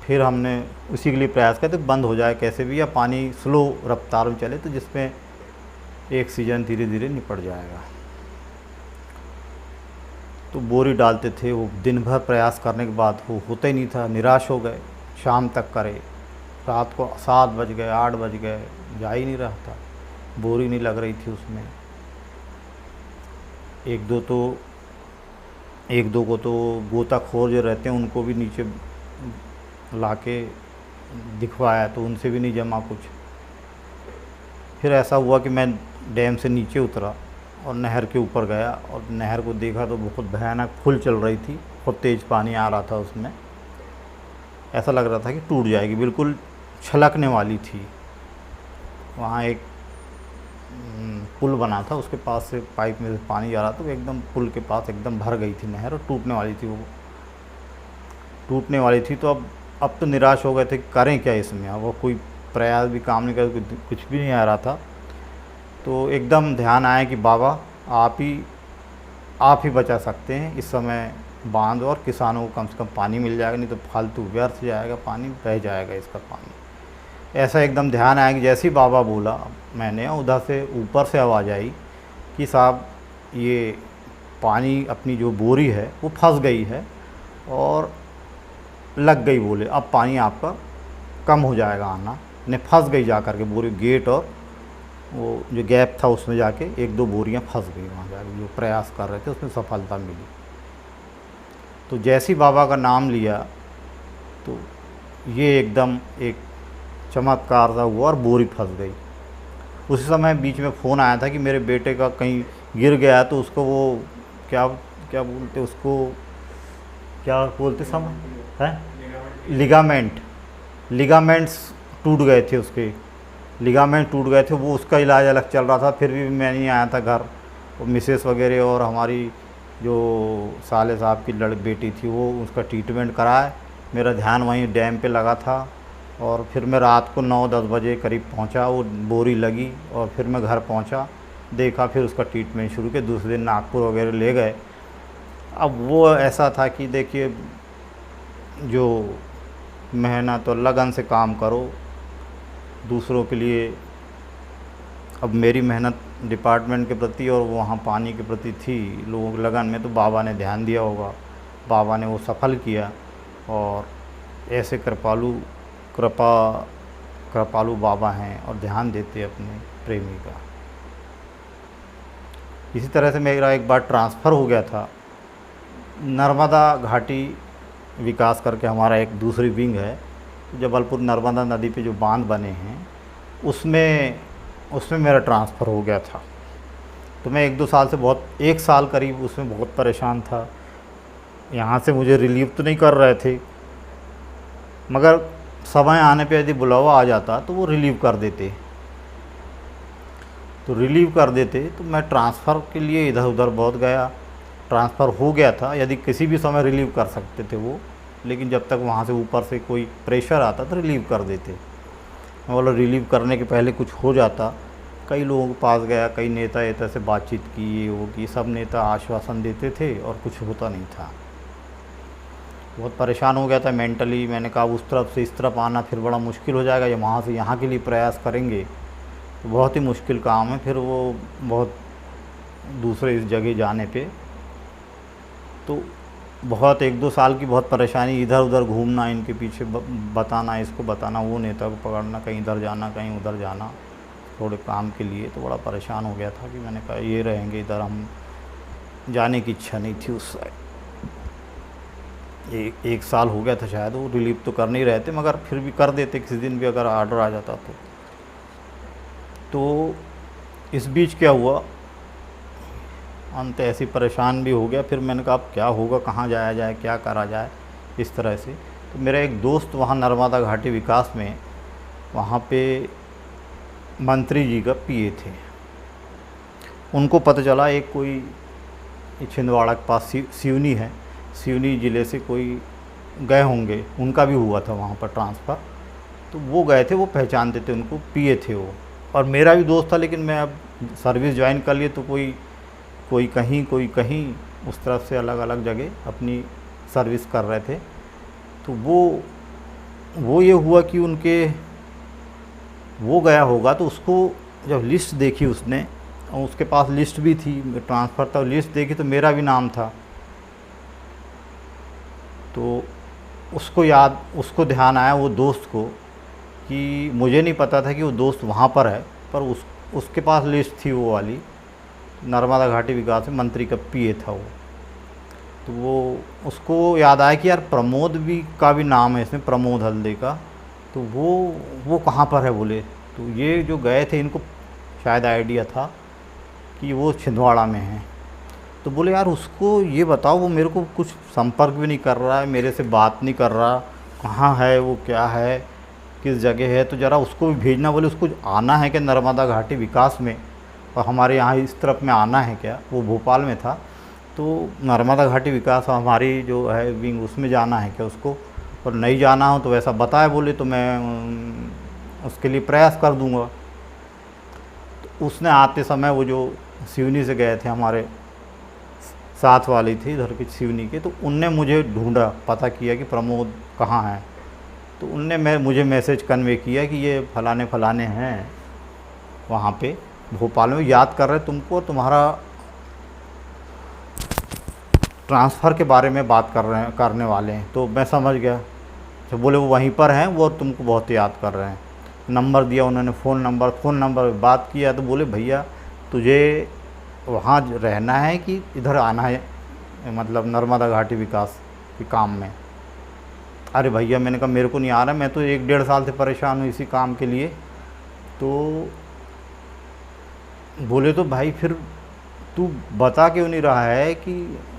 फिर हमने उसी के लिए प्रयास किया तो बंद हो जाए कैसे भी, या पानी स्लो रफ्तार में चले तो जिसमें एक सीज़न धीरे धीरे निपट जाएगा। तो बोरी डालते थे, वो दिन भर प्रयास करने के बाद वो होता ही नहीं था, निराश हो गए। शाम तक करे, रात को 7 बज गए 8 बज गए, जा ही नहीं रहा था, बोरी नहीं लग रही थी उसमें। एक दो को तो गोताखोर जो रहते हैं उनको भी नीचे लाके दिखवाया तो उनसे भी नहीं जमा कुछ। फिर ऐसा हुआ कि मैं डैम से नीचे उतरा और नहर के ऊपर गया और नहर को देखा तो बहुत भयानक फुल चल रही थी, बहुत तेज़ पानी आ रहा था उसमें। ऐसा लग रहा था कि टूट जाएगी, बिल्कुल छलकने वाली थी। वहाँ एक पुल बना था, उसके पास से पाइप में से पानी जा रहा था, वो एकदम पुल के पास एकदम भर गई थी नहर और टूटने वाली थी। वो टूटने वाली थी तो अब तो निराश हो गए थे, करें क्या इसमें। अब वो कोई प्रयास भी काम नहीं कर, कुछ भी नहीं आ रहा था। तो एकदम ध्यान आया कि बाबा आप ही बचा सकते हैं इस समय बांध, और किसानों को कम से कम पानी मिल जाएगा, नहीं तो फालतू व्यर्थ जाएगा पानी, बह जाएगा इसका पानी। ऐसा एकदम ध्यान आया कि जैसे ही बाबा बोला, मैंने उधर से ऊपर से आवाज़ आई कि साहब ये पानी अपनी जो बोरी है वो फंस गई है और लग गई, बोले अब पानी आपका कम हो जाएगा आना। ने फंस गई जा कर के बोरी, गेट और वो जो गैप था उसमें जाके 1-2 बोरियां फंस गई वहाँ जाके, जो प्रयास कर रहे थे उसमें सफलता मिली। तो जैसे ही बाबा का नाम लिया तो ये एकदम एक चमत्कार सा हुआ और बोरी फंस गई। उसी समय बीच में फ़ोन आया था कि मेरे बेटे का कहीं गिर गया है, तो उसको वो क्या क्या बोलते उसको, क्या बोलते समय है, लिगामेंट्स टूट गए थे, उसके लिगामेंट टूट गए थे, वो उसका इलाज अलग चल रहा था। फिर भी मैं नहीं आया था घर, और मिसेस वगैरह और हमारी जो साले साहब की बेटी थी वो उसका ट्रीटमेंट कराए। मेरा ध्यान वहीं डैम पे लगा था और फिर मैं रात को 9-10 बजे करीब पहुंचा, वो बोरी लगी और फिर मैं घर पहुंचा, देखा, फिर उसका ट्रीटमेंट शुरू किया। दूसरे दिन नागपुर वगैरह ले गए। अब वो ऐसा था कि देखिए, जो मेहनत और लगन से काम करो दूसरों के लिए, अब मेरी मेहनत डिपार्टमेंट के प्रति और वहाँ पानी के प्रति थी, लोगों की लगन में, तो बाबा ने ध्यान दिया होगा, बाबा ने वो सफल किया। और ऐसे कृपालु बाबा हैं और ध्यान देते अपने प्रेमी का। इसी तरह से मेरा एक बार ट्रांसफ़र हो गया था नर्मदा घाटी विकास करके, हमारा एक दूसरी विंग है जबलपुर नर्मदा नदी पे जो बांध बने हैं उसमें मेरा ट्रांसफ़र हो गया था। तो मैं 1-2 साल से, बहुत 1 साल करीब उसमें बहुत परेशान था। यहाँ से मुझे रिलीव तो नहीं कर रहे थे, मगर समय आने पे यदि बुलावा आ जाता तो वो रिलीव कर देते, तो मैं ट्रांसफ़र के लिए इधर उधर बहुत गया। ट्रांसफ़र हो गया था, यदि किसी भी समय रिलीव कर सकते थे वो, लेकिन जब तक वहाँ से ऊपर से कोई प्रेशर आता तो रिलीव कर देते। मैं बोला रिलीव करने के पहले कुछ हो जाता। कई लोगों के पास गया, कई नेता से बातचीत की, ये वो की, सब नेता आश्वासन देते थे और कुछ होता नहीं था। बहुत परेशान हो गया था मेंटली। मैंने कहा उस तरफ से इस तरफ आना फिर बड़ा मुश्किल हो जाएगा, या वहाँ से यहाँ के लिए प्रयास करेंगे तो बहुत ही मुश्किल काम है। फिर वो बहुत दूसरे इस जगह जाने पे तो बहुत 1-2 साल की बहुत परेशानी, इधर उधर घूमना, इनके पीछे बताना, इसको बताना, वो नेता को पकड़ना, कहीं इधर जाना कहीं उधर जाना थोड़े काम के लिए। तो बड़ा परेशान हो गया था कि मैंने कहा ये रहेंगे इधर, हम जाने की इच्छा नहीं थी उस साइड। 1 साल हो गया था शायद, वो रिलीव तो कर नहीं रहे थे, मगर फिर भी कर देते किसी दिन भी अगर आर्डर आ जाता तो इस बीच क्या हुआ, अंत ऐसी परेशान भी हो गया। फिर मैंने कहा अब क्या होगा, कहाँ जाया जाए, क्या करा जाए, इस तरह से। तो मेरा एक दोस्त वहाँ नर्मदा घाटी विकास में, वहाँ पे मंत्री जी का पीए थे। उनको पता चला एक कोई छिंदवाड़ा के पास सिवनी है, सिवनी ज़िले से कोई गए होंगे, उनका भी हुआ था वहाँ पर ट्रांसफ़र। तो वो गए थे, वो पहचानते थे उनको, पीए थे वो। और मेरा भी दोस्त था, लेकिन मैं अब सर्विस ज्वाइन कर लिए तो कोई कहीं उस तरफ से अलग अलग जगह अपनी सर्विस कर रहे थे। तो वो वो ये हुआ कि उनके वो गया होगा तो उसको जब लिस्ट देखी उसने, और उसके पास लिस्ट भी थी, ट्रांसफ़र था, लिस्ट देखी तो मेरा भी नाम था। तो उसको ध्यान आया वो दोस्त को कि मुझे नहीं पता था कि वो दोस्त वहाँ पर है, पर उसके पास लिस्ट थी वो वाली, नर्मदा घाटी विकास में मंत्री का पीए था वो। तो वो उसको याद आया कि यार प्रमोद भी का भी नाम है इसमें, प्रमोद हल्दे का, तो वो कहाँ पर है बोले। तो ये जो गए थे इनको शायद आइडिया था कि वो छिंदवाड़ा में है। तो बोले यार उसको ये बताओ, वो मेरे को कुछ संपर्क भी नहीं कर रहा है, मेरे से बात नहीं कर रहा, कहाँ है वो, क्या है, किस जगह है, तो ज़रा उसको भी भेजना। बोले उसको आना है क्या नर्मदा घाटी विकास में, और हमारे यहाँ इस तरफ में आना है क्या। वो भोपाल में था, तो नर्मदा घाटी विकास हमारी जो है विंग, उसमें जाना है क्या उसको, और नहीं जाना हो तो वैसा बताए बोले तो मैं उसके लिए प्रयास कर दूँगा। तो उसने आते समय वो जो सिवनी से गए थे हमारे साथ वाली थी इधर की सिवनी के, तो उनने मुझे ढूंढा, पता किया कि प्रमोद कहाँ है। तो उनने मुझे मैसेज कन्वे किया कि ये फलाने फलाने हैं वहाँ पे भोपाल में, याद कर रहे तुमको, तुम्हारा ट्रांसफ़र के बारे में बात करने वाले हैं। तो मैं समझ गया, तो बोले वो वहीं पर हैं, वो तुमको बहुत याद कर रहे हैं। नंबर दिया उन्होंने, फ़ोन नंबर बात किया। तो बोले भैया तुझे वहाँ रहना है कि इधर आना है, मतलब नर्मदा घाटी विकास के काम में। अरे भैया मैंने कहा मेरे को नहीं आ रहा, मैं तो 1-1.5 साल से परेशान हूँ इसी काम के लिए। तो बोले तो भाई फिर तू बता क्यों नहीं रहा है कि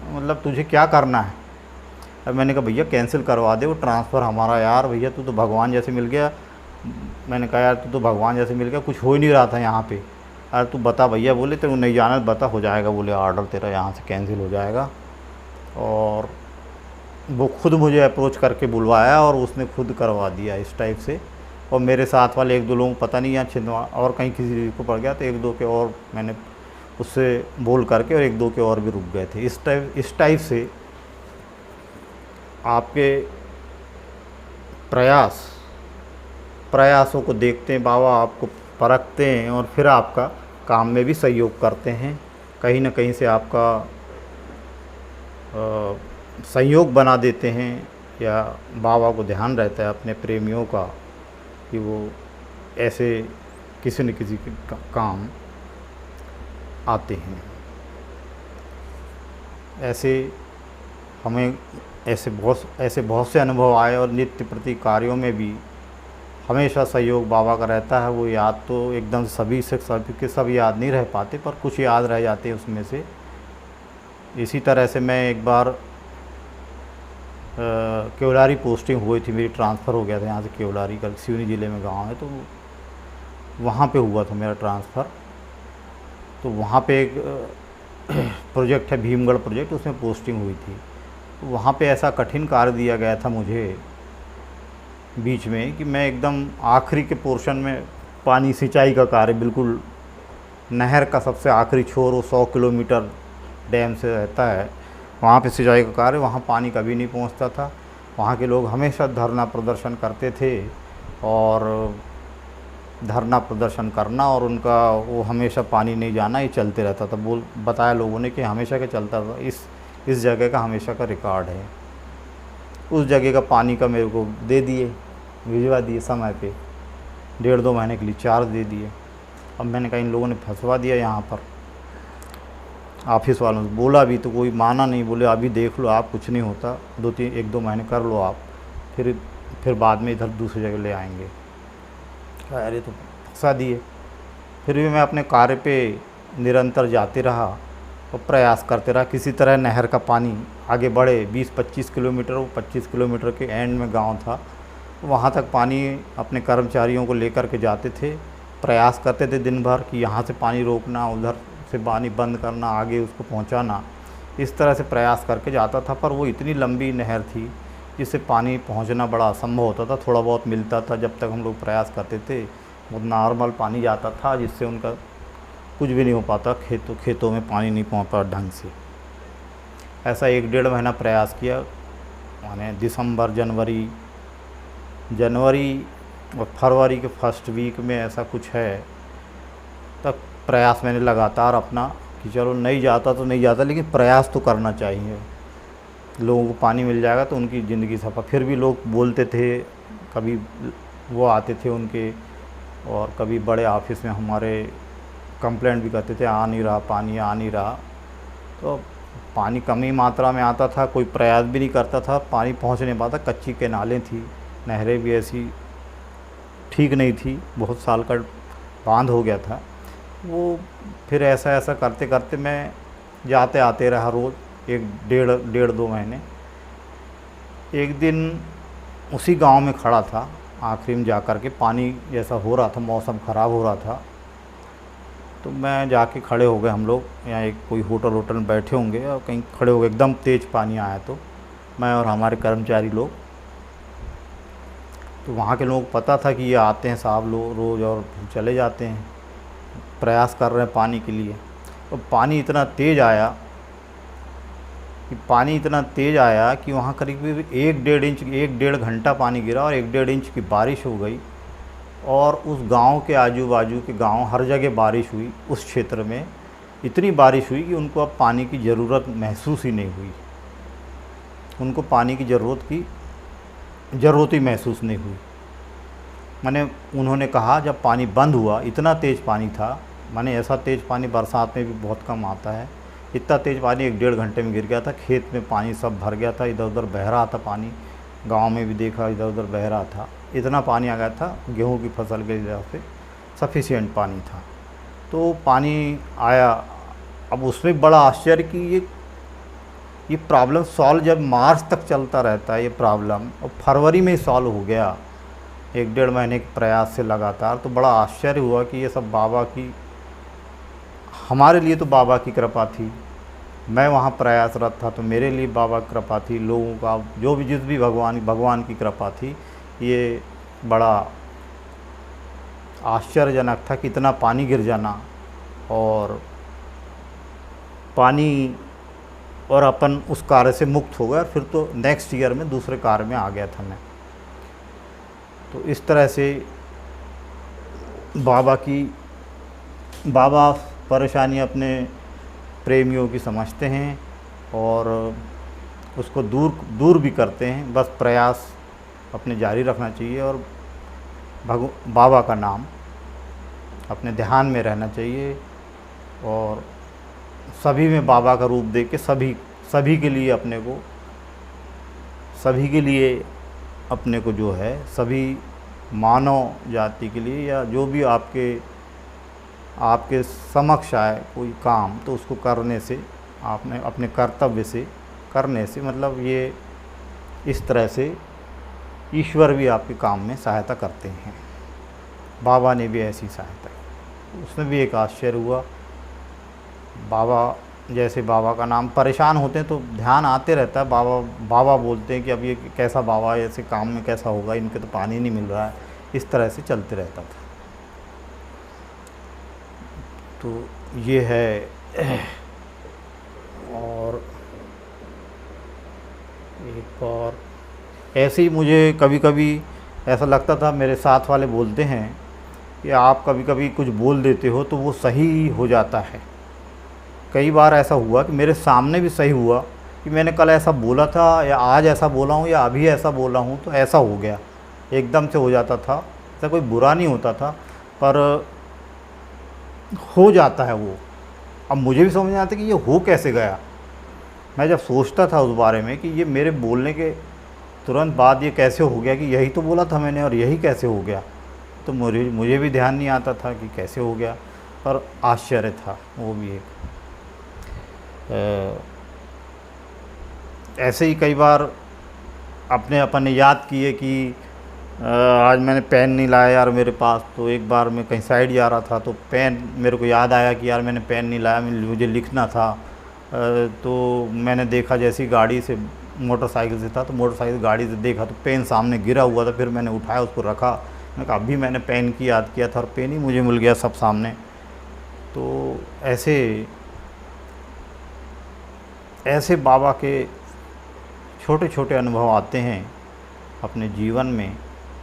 मतलब तुझे क्या करना है। अब मैंने कहा भैया कैंसिल करवा दे वो ट्रांसफ़र हमारा, यार भैया तू तो भगवान जैसे मिल गया। मैंने कहा यार तू तो भगवान जैसे मिल गया, कुछ हो ही नहीं रहा था यहाँ पे, अरे तू बता भैया। बोले तेरे को नहीं जाना बता, हो जाएगा, बोले ऑर्डर तेरा यहाँ से कैंसिल हो जाएगा। और वो खुद मुझे अप्रोच करके बुलवाया और उसने खुद करवा दिया इस टाइप से। और मेरे साथ वाले 1-2 लोगों को पता नहीं यहाँ छिंदवाड़ा और कहीं किसी को पड़ गया, तो 1-2 के और मैंने उससे बोल करके और 1-2 के और भी रुक गए थे। इस टाइप से आपके प्रयासों को देखते हैं बाबा, आपको परखते हैं और फिर आपका काम में भी सहयोग करते हैं। कहीं ना कहीं से आपका संयोग बना देते हैं, या बाबा को ध्यान रहता है अपने प्रेमियों का कि वो ऐसे किसी न किसी के काम आते हैं। हमें ऐसे बहुत से अनुभव आए, और नित्य प्रति कार्यों में भी हमेशा सहयोग बाबा का रहता है। वो याद तो एकदम सभी के सब याद नहीं रह पाते, पर कुछ याद रह जाते हैं उसमें से। इसी तरह से मैं एक बार केवलारी पोस्टिंग हुई थी, मेरी ट्रांसफ़र हो गया था यहाँ से केवलारी का, सिवनी ज़िले में गांव है, तो वहाँ पे हुआ था मेरा ट्रांसफ़र। तो वहाँ पे एक प्रोजेक्ट है भीमगढ़ प्रोजेक्ट, उसमें पोस्टिंग हुई थी। तो वहाँ पे ऐसा कठिन कार्य दिया गया था मुझे बीच में कि मैं एकदम आखिरी के पोर्शन में, पानी सिंचाई का कार्य, बिल्कुल नहर का सबसे आखिरी छोर, वो 100 किलोमीटर डैम से रहता है, वहाँ पे सिंचाई का कार्य, वहाँ पानी कभी नहीं पहुँचता था। वहाँ के लोग हमेशा धरना प्रदर्शन करते थे, और धरना प्रदर्शन करना और उनका वो हमेशा पानी नहीं जाना, ये चलते रहता था। बताया लोगों ने कि हमेशा का चलता था, इस जगह का हमेशा का रिकॉर्ड है। उस जगह का पानी का मेरे को दे दिए, भिजवा दिए समय पे, 1.5-2 महीने के लिए चार्ज दे दिए। अब मैंने कहा इन लोगों ने फंसवा दिया यहाँ पर, ऑफिस वालों से बोला भी तो कोई माना नहीं, बोले अभी देख लो आप, कुछ नहीं होता, 1-2 महीने कर लो आप, फिर बाद में इधर दूसरी जगह ले आएंगे। अरे तो फंसा दिए। फिर भी मैं अपने कार्य पे निरंतर जाते रहा और प्रयास करते रहा, किसी तरह नहर का पानी आगे बढ़े। 20-25 किलोमीटर, वो 25 किलोमीटर के एंड में गांव था, वहाँ तक पानी अपने कर्मचारियों को लेकर के जाते थे, प्रयास करते थे दिन भर कि यहाँ से पानी रोकना, उधर से पानी बंद करना, आगे उसको पहुँचाना। इस तरह से प्रयास करके जाता था, पर वो इतनी लंबी नहर थी जिससे पानी पहुँचना बड़ा असंभव होता था। थोड़ा बहुत मिलता था जब तक हम लोग प्रयास करते थे, वो नॉर्मल पानी जाता था, जिससे उनका कुछ भी नहीं हो पाता, खेतों में पानी नहीं पहुँच पाता ढंग से। ऐसा 1-1.5 महीना प्रयास किया, माने दिसंबर जनवरी जनवरी और फरवरी के फर्स्ट वीक में ऐसा कुछ है, तब प्रयास मैंने लगातार अपना कि चलो नहीं जाता तो नहीं जाता, लेकिन प्रयास तो करना चाहिए। लोगों को पानी मिल जाएगा तो उनकी ज़िंदगी सफल। फिर भी लोग बोलते थे, कभी वो आते थे उनके, और कभी बड़े ऑफिस में हमारे कंप्लेंट भी करते थे, आ नहीं रहा पानी, आ नहीं रहा। तो पानी कम ही मात्रा में आता था, कोई प्रयास भी नहीं करता था, पानी पहुंच नहीं पाता। कच्ची कैनालें थी, नहरें भी ऐसी ठीक नहीं थी, बहुत साल का बांध हो गया था वो। फिर ऐसा ऐसा करते करते मैं जाते आते रहा रोज़, एक डेढ़ 2 महीने। एक दिन उसी गांव में खड़ा था, आखिरी में जा कर के, पानी जैसा हो रहा था, मौसम ख़राब हो रहा था, तो मैं जाके खड़े हो गए। हम लोग यहाँ एक कोई होटल में बैठे होंगे और कहीं खड़े हो गए, एकदम तेज़ पानी आया। तो मैं और हमारे कर्मचारी लोग, तो वहाँ के लोग पता था कि ये आते हैं साहब लोग रोज़ और चले जाते हैं, प्रयास कर रहे हैं पानी के लिए। और पानी इतना तेज़ आया कि वहाँ करीब 1-1.5 घंटा पानी गिरा और 1-1.5 इंच की बारिश हो गई। और उस गांव के आजू बाजू के गांव, हर जगह बारिश हुई। उस क्षेत्र में इतनी बारिश हुई कि उनको अब पानी की ज़रूरत महसूस ही नहीं हुई। उनको पानी की ज़रूरत ही महसूस नहीं हुई। मैंने उन्होंने कहा, जब पानी बंद हुआ, इतना तेज़ पानी था, माने ऐसा तेज़ पानी बरसात में भी बहुत कम आता है, इतना तेज़ पानी 1-1.5 घंटे में गिर गया था। खेत में पानी सब भर गया था, इधर उधर बह रहा था पानी, गांव में भी देखा इधर उधर बह रहा था, इतना पानी आ गया था। गेहूं की फसल के हिसाब से सफिशिएंट पानी था। तो पानी आया। अब उसमें बड़ा आश्चर्य कि ये प्रॉब्लम सॉल्व जब मार्च तक चलता रहता है ये प्रॉब्लम, और फरवरी में ही सॉल्व हो गया 1-1.5 महीने के प्रयास से लगातार। तो बड़ा आश्चर्य हुआ कि ये सब बाबा की, हमारे लिए तो बाबा की कृपा थी। मैं वहाँ प्रयासरत था तो मेरे लिए बाबा की कृपा थी, लोगों का जो भी जिस भी भगवान की कृपा थी। ये बड़ा आश्चर्यजनक था कि इतना पानी गिर जाना, और अपन उस कार्य से मुक्त हो गए। और फिर तो नेक्स्ट ईयर में दूसरे कार्य में आ गया था मैं। तो इस तरह से बाबा परेशानी अपने प्रेमियों की समझते हैं और उसको दूर भी करते हैं। बस प्रयास अपने जारी रखना चाहिए और बाबा का नाम अपने ध्यान में रहना चाहिए, और सभी में बाबा का रूप देख के सभी के लिए अपने को जो है, सभी मानव जाति के लिए, या जो भी आपके समक्ष आए कोई काम, तो उसको करने से, आपने अपने कर्तव्य से करने से, मतलब ये इस तरह से ईश्वर भी आपके काम में सहायता करते हैं। बाबा ने भी ऐसी सहायता की। उसमें भी एक आश्चर्य हुआ। बाबा का नाम, परेशान होते हैं तो ध्यान आते रहता है। बाबा बोलते हैं कि अब ये कैसा बाबा, ऐसे काम में कैसा होगा, इनके तो पानी नहीं मिल रहा है। इस तरह से चलते रहता था। तो ये है। और एक और ऐसे ही मुझे कभी कभी ऐसा लगता था, मेरे साथ वाले बोलते हैं कि आप कभी कभी कुछ बोल देते हो तो वो सही हो जाता है। कई बार ऐसा हुआ कि मेरे सामने भी सही हुआ कि मैंने कल ऐसा बोला था, या आज ऐसा बोला हूँ, या अभी ऐसा बोला हूँ, तो ऐसा हो गया, एकदम से हो जाता था। ऐसा कोई बुरा नहीं होता था, पर हो जाता है वो। अब मुझे भी समझ नहीं आता कि ये हो कैसे गया। मैं जब सोचता था उस बारे में कि ये मेरे बोलने के तुरंत बाद ये कैसे हो गया, कि यही तो बोला था मैंने और यही कैसे हो गया, तो मुझे भी ध्यान नहीं आता था कि कैसे हो गया, पर आश्चर्य था वो भी एक। ऐसे ही कई बार अपन ने याद किए कि आज मैंने पेन नहीं लाया यार मेरे पास। तो एक बार मैं कहीं साइड जा रहा था तो पेन मेरे को याद आया कि यार मैंने पेन नहीं लाया, मुझे लिखना था। तो मैंने देखा, जैसी गाड़ी से, मोटरसाइकिल से था, तो मोटरसाइकिल गाड़ी से देखा तो पेन सामने गिरा हुआ था। फिर मैंने उठाया, उसको रखा, मैंने कहा अभी मैंने पेन की याद किया था और पेन ही मुझे मिल गया सब सामने। तो ऐसे बाबा के छोटे छोटे अनुभव आते हैं अपने जीवन में,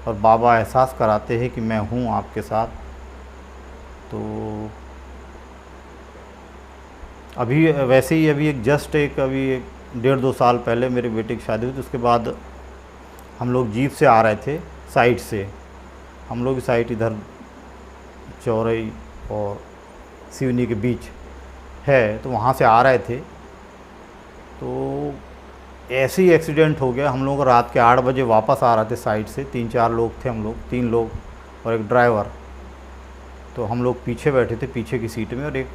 और बाबा एहसास कराते हैं कि मैं हूँ आपके साथ। तो अभी वैसे ही अभी एक जस्ट एक अभी एक 1.5-2 साल पहले मेरे बेटे की शादी हुई, तो उसके बाद हम लोग जीप से आ रहे थे साइड से। हम लोग की साइड इधर चौरई और सिवनी के बीच है, तो वहाँ से आ रहे थे, तो ऐसे ही एक्सीडेंट हो गया। हम लोग रात के 8 बजे वापस आ रहे थे साइड से, 3-4 लोग थे हम लोग, 3 लोग और एक ड्राइवर। तो हम लोग पीछे बैठे थे पीछे की सीट में, और एक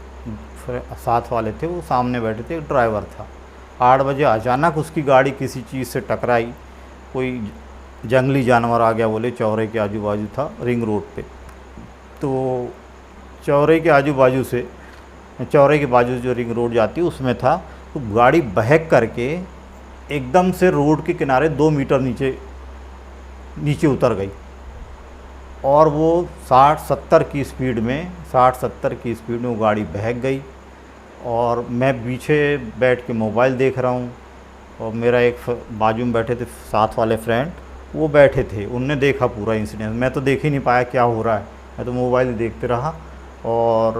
साथ वाले थे वो सामने बैठे थे, एक ड्राइवर था। 8 बजे अचानक उसकी गाड़ी किसी चीज़ से टकराई, कोई जंगली जानवर आ गया बोले, चौराहे के आजू बाजू था रिंग रोड पे। तो चौराहे के आजू बाजू से, चौराहे के बाजू से जो रिंग रोड जाती है उसमें था, तो गाड़ी बहक करके एकदम से रोड के किनारे 2 मीटर नीचे उतर गई, और वो 60-70 की स्पीड में, 60-70 की स्पीड में वो गाड़ी बहक गई। और मैं पीछे बैठ के मोबाइल देख रहा हूँ, और मेरा एक बाजू में बैठे थे साथ वाले फ्रेंड, वो बैठे थे, उनने देखा पूरा इंसिडेंट। मैं तो देख ही नहीं पाया क्या हो रहा है, मैं तो मोबाइल देखते रहा। और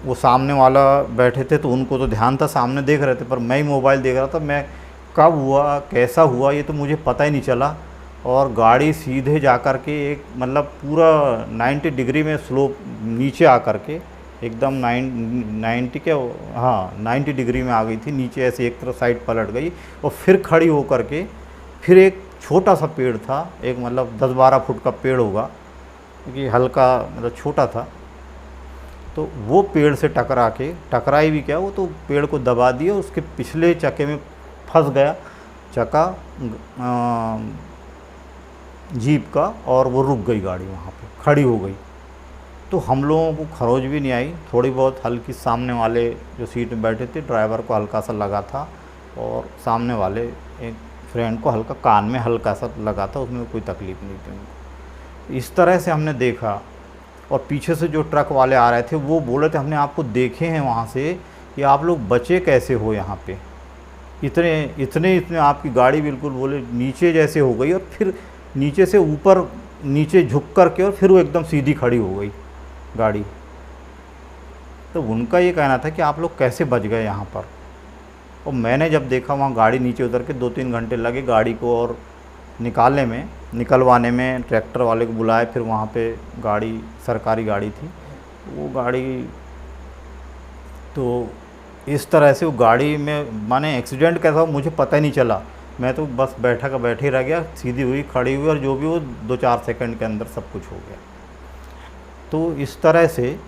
वो सामने वाला बैठे थे तो उनको तो ध्यान था, सामने देख रहे थे, पर मैं ही मोबाइल देख रहा था। मैं कब हुआ कैसा हुआ ये तो मुझे पता ही नहीं चला। और गाड़ी सीधे जा कर के एक मतलब पूरा 90 डिग्री में स्लोप नीचे आ कर के एकदम 90 के, हाँ 90 डिग्री में आ गई थी नीचे, ऐसे एक तरफ साइड पलट गई, और फिर खड़ी हो कर के, फिर एक छोटा सा पेड़ था, एक मतलब 10-12 फुट का पेड़ होगा, क्योंकि हल्का मतलब छोटा था, तो वो पेड़ से टकराई भी क्या, वो तो पेड़ को दबा दिया, उसके पिछले चक्के में फंस गया चक्का जीप का, और वो रुक गई गाड़ी, वहाँ पे खड़ी हो गई। तो हम लोगों को खरोच भी नहीं आई, थोड़ी बहुत हल्की, सामने वाले जो सीट में बैठे थे ड्राइवर को हल्का सा लगा था, और सामने वाले एक फ्रेंड को हल्का कान में हल्का सा लगा था, उसमें कोई तकलीफ़ नहीं थी उनको। इस तरह से हमने देखा। और पीछे से जो ट्रक वाले आ रहे थे वो बोले थे हमने आपको देखे हैं वहाँ से, कि आप लोग बचे कैसे हो यहाँ पे, इतने आपकी गाड़ी बिल्कुल बोले नीचे जैसे हो गई, और फिर नीचे से ऊपर नीचे झुक कर के, और फिर वो एकदम सीधी खड़ी हो गई गाड़ी। तो उनका ये कहना था कि आप लोग कैसे बच गए यहाँ पर। और मैंने जब देखा वहाँ गाड़ी नीचे उतर के 2-3 घंटे लगे गाड़ी को और निकलवाने में, ट्रैक्टर वाले को बुलाए, फिर वहाँ पे गाड़ी सरकारी गाड़ी थी, वो गाड़ी, तो इस तरह से वो गाड़ी में माने एक्सीडेंट कैसा हुआ मुझे पता ही नहीं चला। मैं तो बस बैठा का बैठे रह गया, सीधी हुई खड़ी हुई, और जो भी वो 2-4 सेकंड के अंदर सब कुछ हो गया। तो इस तरह से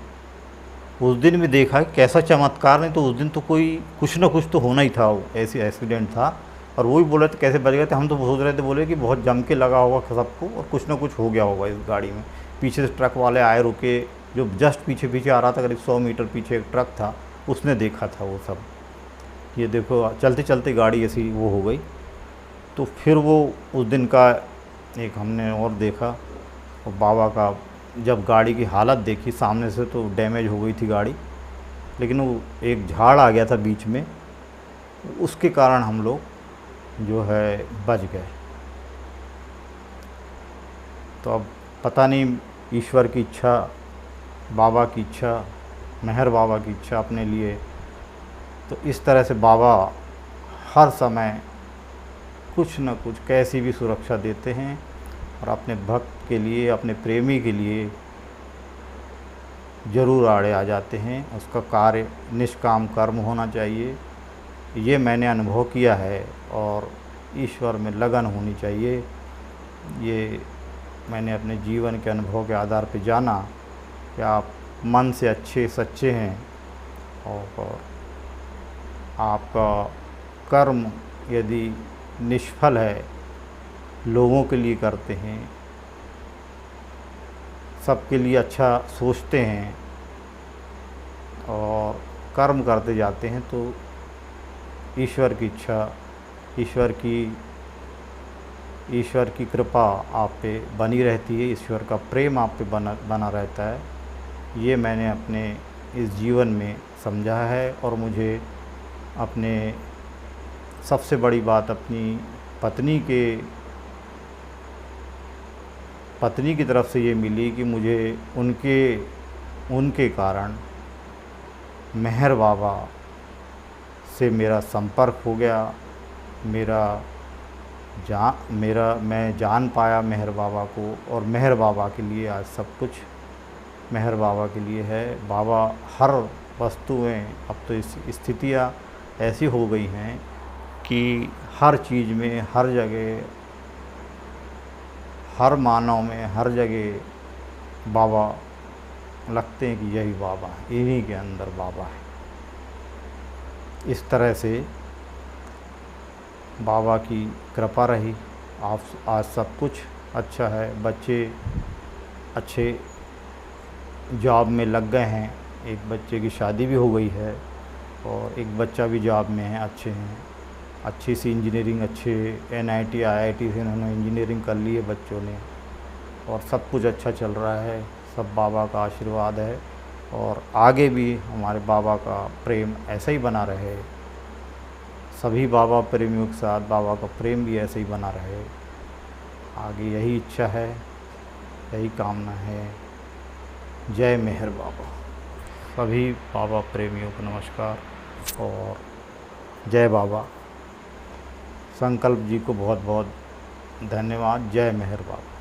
उस दिन भी देखा कैसा चमत्कार, नहीं तो उस दिन तो कोई कुछ ना कुछ तो होना ही था, वो ऐसी एक्सीडेंट था। और वो भी बोले थे कैसे बच गए थे, हम तो सोच रहे थे, बोले कि बहुत जम के लगा होगा सबको, और कुछ ना कुछ हो गया होगा इस गाड़ी में। पीछे से ट्रक वाले आए, रुके, जो जस्ट पीछे आ रहा था, करीब 100 मीटर पीछे एक ट्रक था, उसने देखा था वो सब, ये देखो चलते चलते गाड़ी ऐसी वो हो गई। तो फिर वो उस दिन का एक हमने और देखा। और बाबा का जब गाड़ी की हालत देखी सामने से, तो डैमेज हो गई थी गाड़ी, लेकिन वो एक झाड़ आ गया था बीच में, उसके कारण हम लोग जो है बच गए। तो अब पता नहीं ईश्वर की इच्छा, बाबा की इच्छा, मेहर बाबा की इच्छा अपने लिए, तो इस तरह से बाबा हर समय कुछ न कुछ कैसी भी सुरक्षा देते हैं, और अपने भक्त के लिए, अपने प्रेमी के लिए ज़रूर आड़े आ जाते हैं। उसका कार्य निष्काम कर्म होना चाहिए, ये मैंने अनुभव किया है, और ईश्वर में लगन होनी चाहिए, ये मैंने अपने जीवन के अनुभव के आधार पर जाना कि आप मन से अच्छे सच्चे हैं, और आपका कर्म यदि निष्फल है, लोगों के लिए करते हैं, सबके लिए अच्छा सोचते हैं, और कर्म करते जाते हैं, तो ईश्वर की इच्छा, ईश्वर की कृपा आप पे बनी रहती है, ईश्वर का प्रेम आप पे बना रहता है। ये मैंने अपने इस जीवन में समझा है। और मुझे अपने सबसे बड़ी बात अपनी पत्नी के पत्नी की तरफ से ये मिली कि मुझे उनके उनके कारण मेहर बाबा से मेरा संपर्क हो गया। मैं जान पाया मेहर बाबा को, और मेहर बाबा के लिए आज सब कुछ मेहर बाबा के लिए है। बाबा हर वस्तुएं, अब तो इस स्थितियाँ ऐसी हो गई हैं कि हर चीज़ में, हर जगह, हर मानव में, हर जगह बाबा लगते हैं कि यही बाबा है, इन्हीं के अंदर बाबा है। इस तरह से बाबा की कृपा रही। आज सब कुछ अच्छा है। बच्चे अच्छे जॉब में लग गए हैं। एक बच्चे की शादी भी हो गई है और एक बच्चा भी जॉब में है, अच्छे हैं। अच्छी सी इंजीनियरिंग, अच्छे NIT IIT से इन्होंने इंजीनियरिंग कर ली है बच्चों ने, और सब कुछ अच्छा चल रहा है। सब बाबा का आशीर्वाद है, और आगे भी हमारे बाबा का प्रेम ऐसा ही बना रहे। सभी बाबा प्रेमियों के साथ बाबा का प्रेम भी ऐसे ही बना रहे। आगे यही इच्छा है, यही कामना है। जय मेहर बाबा। सभी बाबा प्रेमियों को नमस्कार और जय बाबा। संकल्प जी को बहुत बहुत धन्यवाद। जय मेहर बाबा।